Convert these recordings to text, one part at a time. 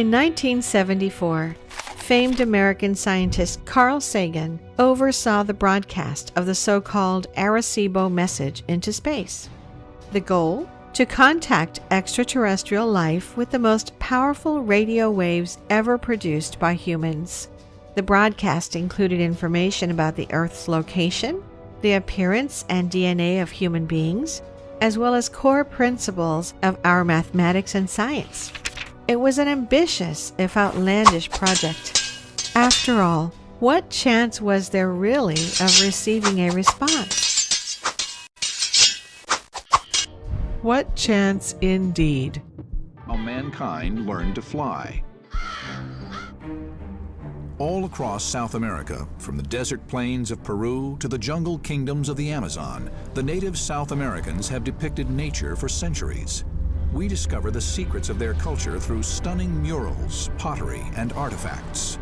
In 1974, famed American scientist Carl Sagan oversaw the broadcast of the so-called Arecibo message into space. The goal? To contact extraterrestrial life with the most powerful radio waves ever produced by humans. The broadcast included information about the Earth's location, the appearance and DNA of human beings, as well as core principles of our mathematics and science. It was an ambitious, if outlandish, project. After all, what chance was there really of receiving a response? What chance indeed? How mankind learned to fly. All across South America, from the desert plains of Peru to the jungle kingdoms of the Amazon, the native South Americans have depicted nature for centuries. We discover the secrets of their culture through stunning murals, pottery, and artifacts.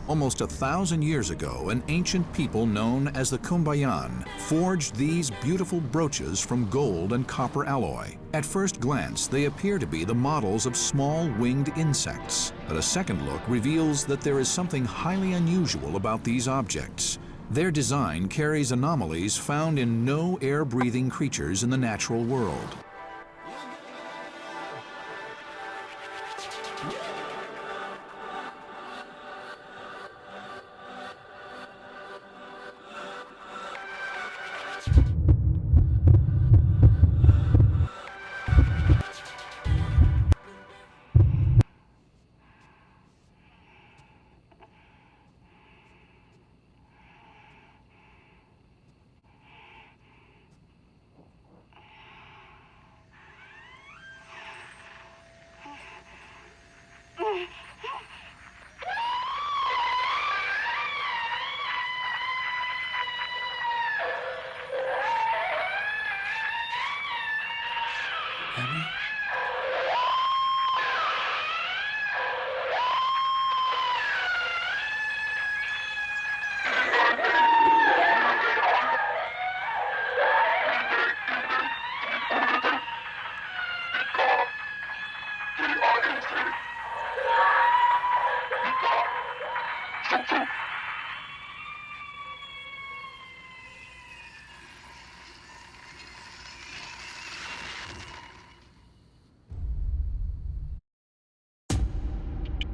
Almost 1,000 years ago, an ancient people known as the Cumbayan forged these beautiful brooches from gold and copper alloy. At first glance, they appear to be the models of small winged insects, but a second look reveals that there is something highly unusual about these objects. Their design carries anomalies found in no air-breathing creatures in the natural world.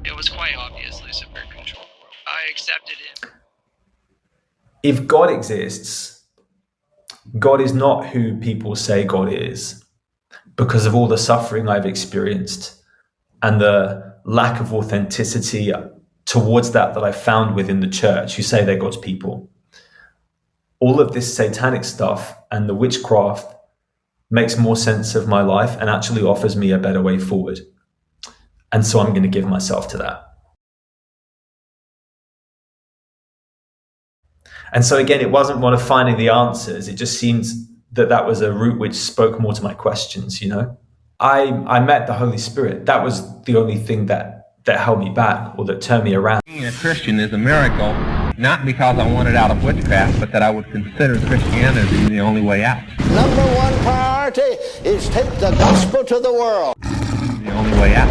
It was quite obvious Lucifer controlled the world. I accepted him. If God exists, God is not who people say God is, because of all the suffering I've experienced and the lack of authenticity towards that I found within the church who say they're God's people. All of this satanic stuff and the witchcraft makes more sense of my life and actually offers me a better way forward. And so I'm going to give myself to that. And so again, it wasn't one of finding the answers. It just seemed that that was a route which spoke more to my questions, you know? I met the Holy Spirit. That was the only thing that held me back or that turned me around. Being a Christian is a miracle, not because I wanted out of witchcraft, but that I would consider Christianity the only way out. Number one priority is take the gospel to the world. The only way out.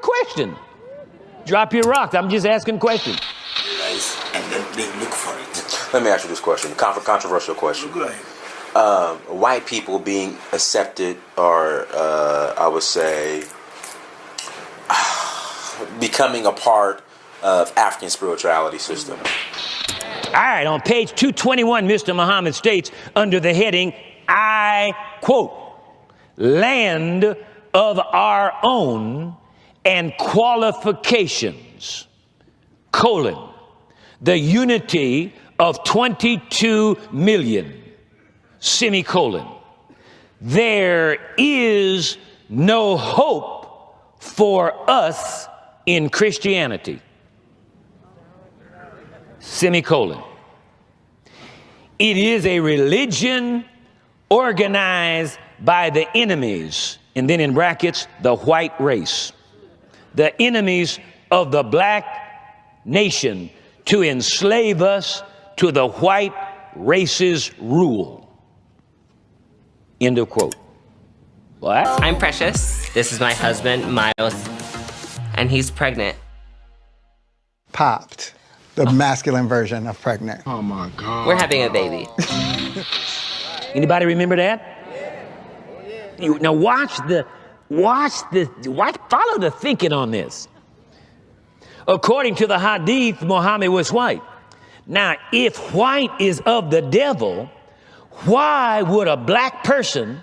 Question. Drop your rock. I'm just asking questions. And then they look for it. Let me ask you this question, controversial question. Go ahead. White people being accepted, or I would say, becoming a part of African spirituality system. All right, on page 221, Mr. Muhammad states under the heading, I quote, land of our own and qualifications, the unity of 22 million, there is no hope for us in Christianity, It is a religion organized by the enemies, and then in brackets, the white race, the enemies of the black nation, to enslave us to the white race's rule. End of quote. What? I'm Precious. This is my husband, Miles, and he's pregnant. Popped. The masculine version of pregnant. Oh my God. We're having a baby. Anybody remember that? Now follow the thinking on this. According to the Hadith, Muhammad was white. Now, if white is of the devil, why would a black person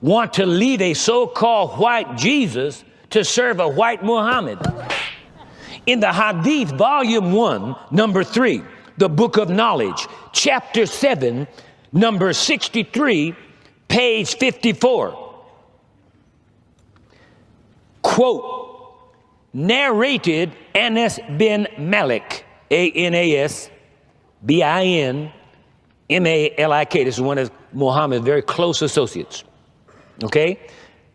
want to leave a so-called white Jesus to serve a white Muhammad? In the Hadith, volume 1, number 3, the book of knowledge, chapter 7, number 63, page 54. Quote, narrated Anas bin Malik, Anas bin Malik. This is one of Muhammad's very close associates. Okay?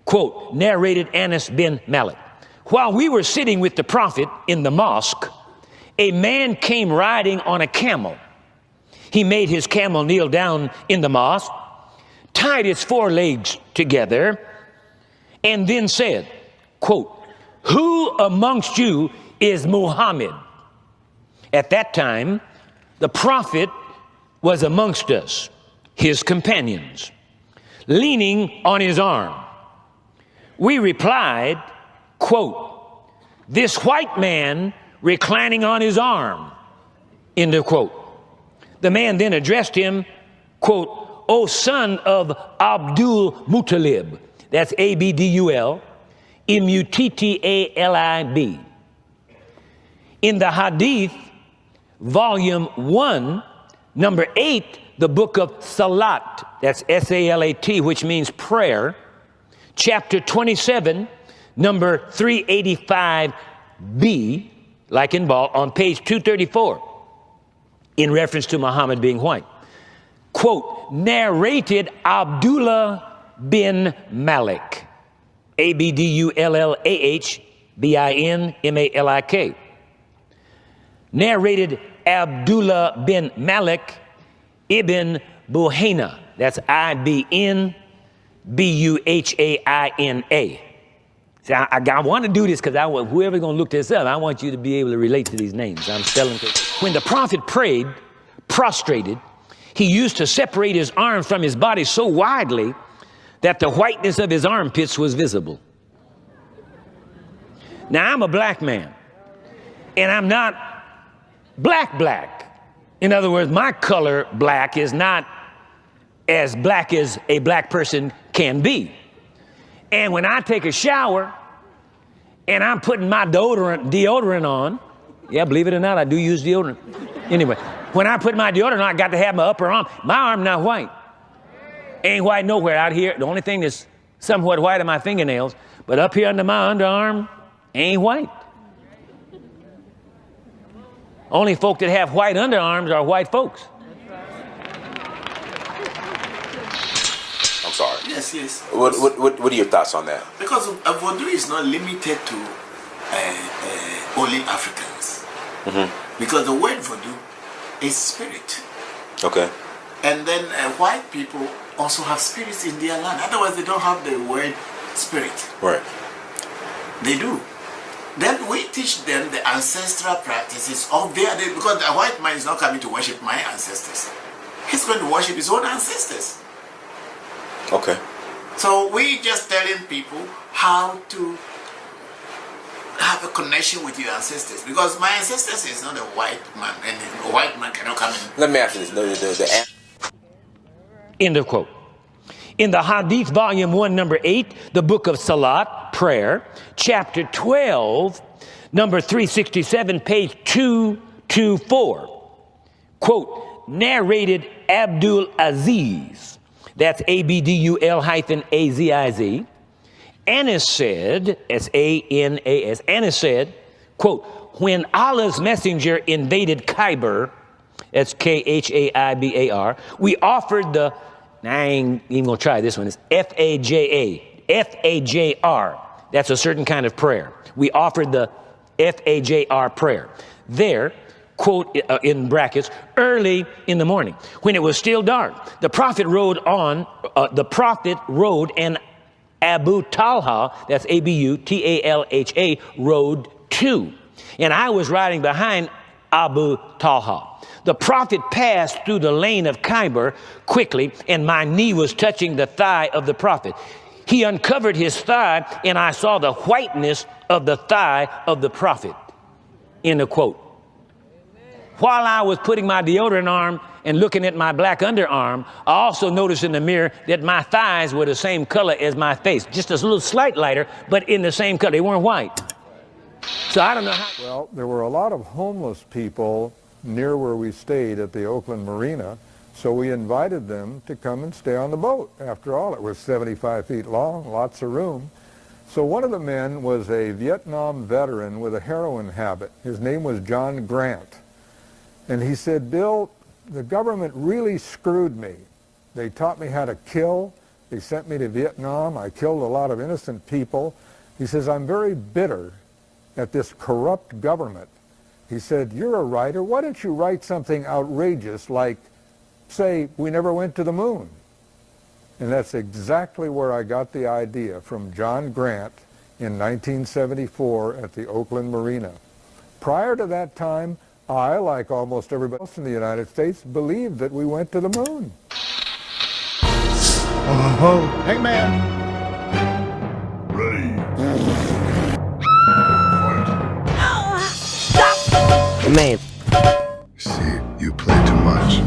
Quote, narrated Anas bin Malik. While we were sitting with the Prophet in the mosque, a man came riding on a camel. He made his camel kneel down in the mosque, tied its forelegs together, and then said, quote, who amongst you is Muhammad? At that time, the Prophet was amongst us, his companions, leaning on his arm. We replied, quote, this white man reclining on his arm, end of quote. The man then addressed him, quote, O son of Abdul Muttalib, that's A-B-D-U-L, M-U-T-T-A-L-I-B. In the Hadith, volume 1, number 8, the book of Salat, that's S-A-L-A-T, which means prayer, chapter 27, number 385b, like in ball, on page 234, in reference to Muhammad being white. Quote, narrated Abdullah bin Malik, A-B-D-U-L-L-A-H-B-I-N-M-A-L-I-K. Narrated Abdullah bin Malik ibn Buhaina, that's I-B-N-B-U-H-A-I-N-A. See, I want to do this because whoever's going to look this up, I want you to be able to relate to these names. I'm telling you. When the Prophet prayed, prostrated, he used to separate his arms from his body so widely that the whiteness of his armpits was visible. Now, I'm a black man, and I'm not black. In other words, my color black is not as black as a black person can be. And when I take a shower and I'm putting my deodorant on, yeah, believe it or not, I do use deodorant. Anyway, when I put my deodorant on, I got to have my upper arm. My arm not white. Ain't white nowhere out here. The only thing that's somewhat white are my fingernails, but up here under my underarm, ain't white. Only folk that have white underarms are white folks. I'm sorry. Yes. What are your thoughts on that? Because voodoo is not limited to only Africans. Mm-hmm. Because the word voodoo is spirit. Okay. And then white people also have spirits in their land. Otherwise, they don't have the word spirit. Right. They do. Then we teach them the ancestral practices of their day, because the white man is not coming to worship my ancestors. He's going to worship his own ancestors. Okay. So we just telling people how to have a connection with your ancestors, because my ancestors is not a white man, and a white man cannot come in. Let me ask you this. End of quote. In the Hadith, volume 1, number 8, the book of Salat, prayer, chapter 12, number 367, page 224. Quote, narrated Abdul Aziz, that's A-B-D-U-L-A-Z-I-Z. Anas said, S-A-N-A-S, Anas said, quote, when Allah's messenger invaded Khyber, That's Khaibar. We offered the, now I ain't even gonna try this one, it's F-A-J-A, F-A-J-R. That's a certain kind of prayer. We offered the F-A-J-R prayer. There, quote in brackets, early in the morning, when it was still dark, the prophet rode and Abu Talha, that's A-B-U-T-A-L-H-A, rode too. And I was riding behind Abu Talha. The prophet passed through the lane of Khaibar quickly, and my knee was touching the thigh of the prophet. He uncovered his thigh, and I saw the whiteness of the thigh of the prophet. End of quote. While I was putting my deodorant arm and looking at my black underarm, I also noticed in the mirror that my thighs were the same color as my face, just a little slight lighter, but in the same color. They weren't white. So I don't know how. Well, there were a lot of homeless people near where we stayed at the Oakland Marina, so we invited them to come and stay on the boat. After all, it was 75 feet long, lots of room. So one of the men was a Vietnam veteran with a heroin habit. His name was John Grant. And he said, Bill, the government really screwed me. They taught me how to kill. They sent me to Vietnam. I killed a lot of innocent people. He says, I'm very bitter at this corrupt government. He said, you're a writer. Why don't you write something outrageous like, say, we never went to the moon? And that's exactly where I got the idea, from John Grant in 1974 at the Oakland Marina. Prior to that time, I, like almost everybody else in the United States, believed that we went to the moon. Oh, hey man. Ready. Man. See, you play too much.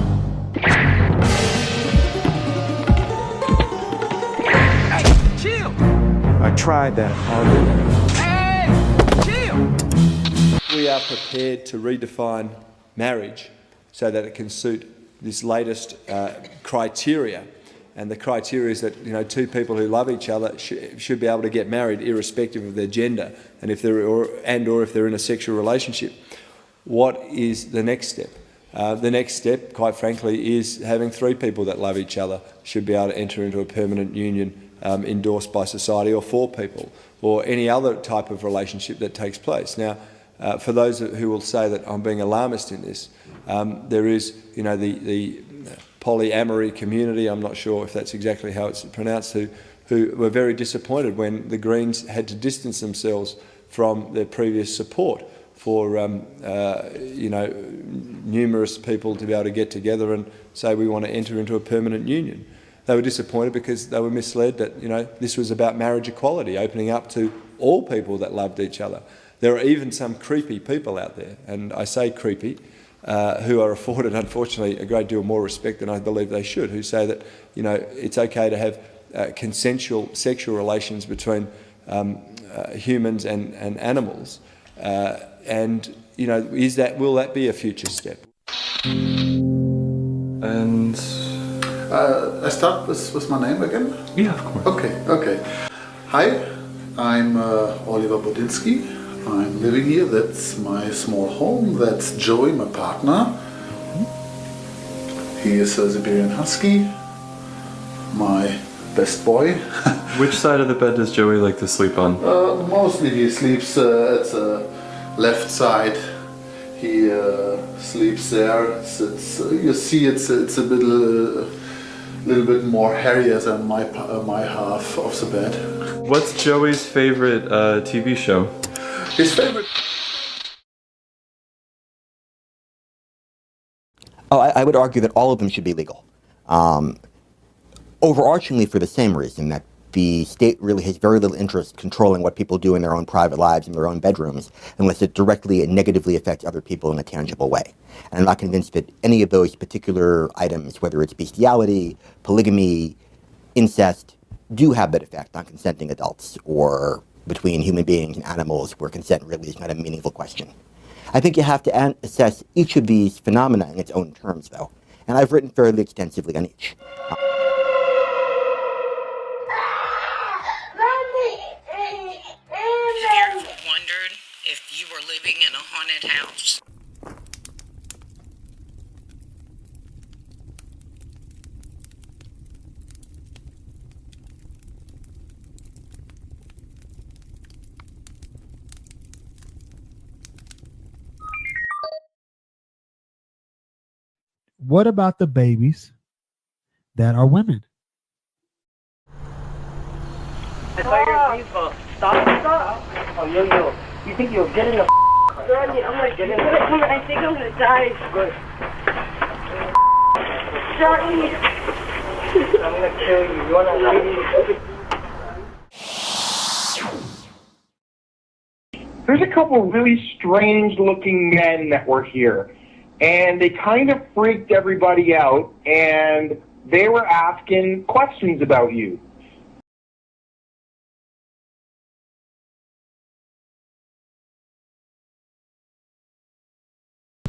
Hey, chill. I tried that already. Hey, chill. We are prepared to redefine marriage so that it can suit this latest criteria. And the criteria is that, you know, two people who love each other should be able to get married irrespective of their gender, and if they're or if they're in a sexual relationship. What is the next step? The next step, quite frankly, is having three people that love each other should be able to enter into a permanent union endorsed by society, or four people, or any other type of relationship that takes place. Now, for those who will say that I'm being alarmist in this, there is, you know, the polyamory community, I'm not sure if that's exactly how it's pronounced, who were very disappointed when the Greens had to distance themselves from their previous support for you know, numerous people to be able to get together and say we want to enter into a permanent union. They were disappointed because they were misled that, you know, this was about marriage equality, opening up to all people that loved each other. There are even some creepy people out there, and I say creepy, who are afforded, unfortunately, a great deal more respect than I believe they should, who say that, you know, it's okay to have consensual sexual relations between humans and animals. And, you know, will that be a future step? And I start with my name again? Yeah, of course. Okay. Hi, I'm Oliver Budinski. I'm living here. That's my small home. That's Joey, my partner. He is a Siberian Husky, my best boy. Which side of the bed does Joey like to sleep on? Mostly he sleeps at the left side. He sleeps there. You see, it's a little bit more hairier than my half of the bed. What's Joey's favorite TV show? His favorite. Oh, I would argue that all of them should be legal. Overarchingly, for the same reason that the state really has very little interest controlling what people do in their own private lives, in their own bedrooms, unless it directly and negatively affects other people in a tangible way. And I'm not convinced that any of those particular items, whether it's bestiality, polygamy, incest, do have that effect on consenting adults or between human beings and animals, where consent really is not a meaningful question. I think you have to assess each of these phenomena in its own terms, though, and I've written fairly extensively on each. Have you ever wondered if you were living in a haunted house? what about the babies that are women? I thought you were peaceful. Stop. Oh, yo. You think you'll get in the car? I'm gonna get in the car. I think I'm gonna die. Good. Charlie. I'm gonna kill you. You wanna leave? There's a couple of really strange looking men that were here, and they kind of freaked everybody out, and they were asking questions about you.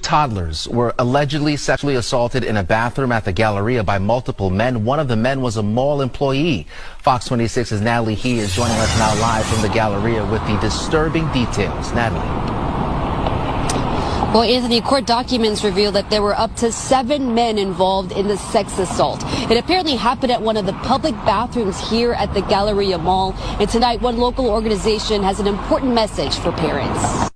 Toddlers were allegedly sexually assaulted in a bathroom at the Galleria by multiple men. One of the men was a mall employee. Fox 26's Natalie He is joining us now live from the Galleria with the disturbing details. Natalie. Well, Anthony, court documents reveal that there were up to 7 men involved in the sex assault. It apparently happened at one of the public bathrooms here at the Galleria Mall. And tonight, one local organization has an important message for parents.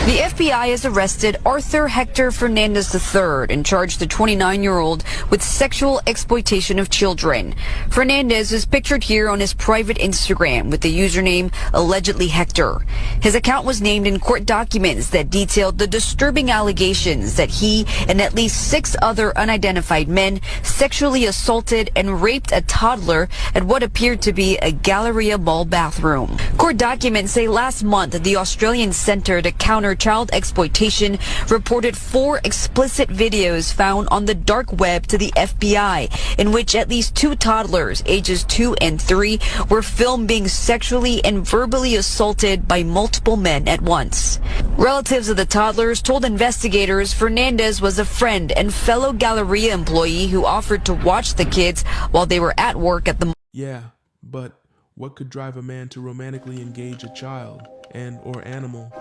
The FBI has arrested Arthur Hector Fernandez III and charged the 29-year-old with sexual exploitation of children. Fernandez is pictured here on his private Instagram with the username Allegedly Hector. His account was named in court documents that detailed the disturbing allegations that he and at least 6 other unidentified men sexually assaulted and raped a toddler at what appeared to be a Galleria Mall bathroom. Court documents say last month the Australian Centre to Counter Child Exploitation reported 4 explicit videos found on the dark web to the FBI in which at least 2 toddlers ages 2 and 3 were filmed being sexually and verbally assaulted by multiple men at once. Relatives of the toddlers told investigators Fernandez was a friend and fellow Galleria employee who offered to watch the kids while they were at work at the mall. Yeah, but what could drive a man to romantically engage a child and or animal?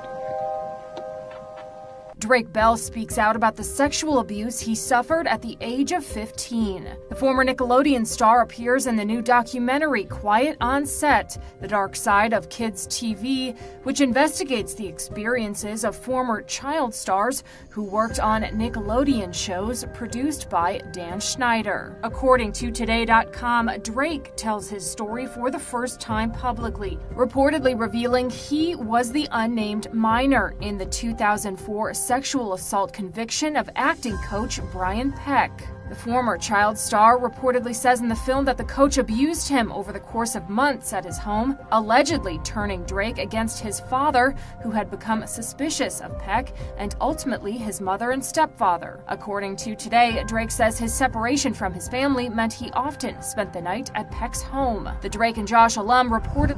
Drake Bell speaks out about the sexual abuse he suffered at the age of 15. The former Nickelodeon star appears in the new documentary Quiet on Set, The Dark Side of Kids TV, which investigates the experiences of former child stars who worked on Nickelodeon shows produced by Dan Schneider. According to Today.com, Drake tells his story for the first time publicly, reportedly revealing he was the unnamed minor in the 2004 sexual assault conviction of acting coach Brian Peck. The former child star reportedly says in the film that the coach abused him over the course of months at his home, allegedly turning Drake against his father, who had become suspicious of Peck, and ultimately his mother and stepfather. According to Today, Drake says his separation from his family meant he often spent the night at Peck's home. The Drake and Josh alum reported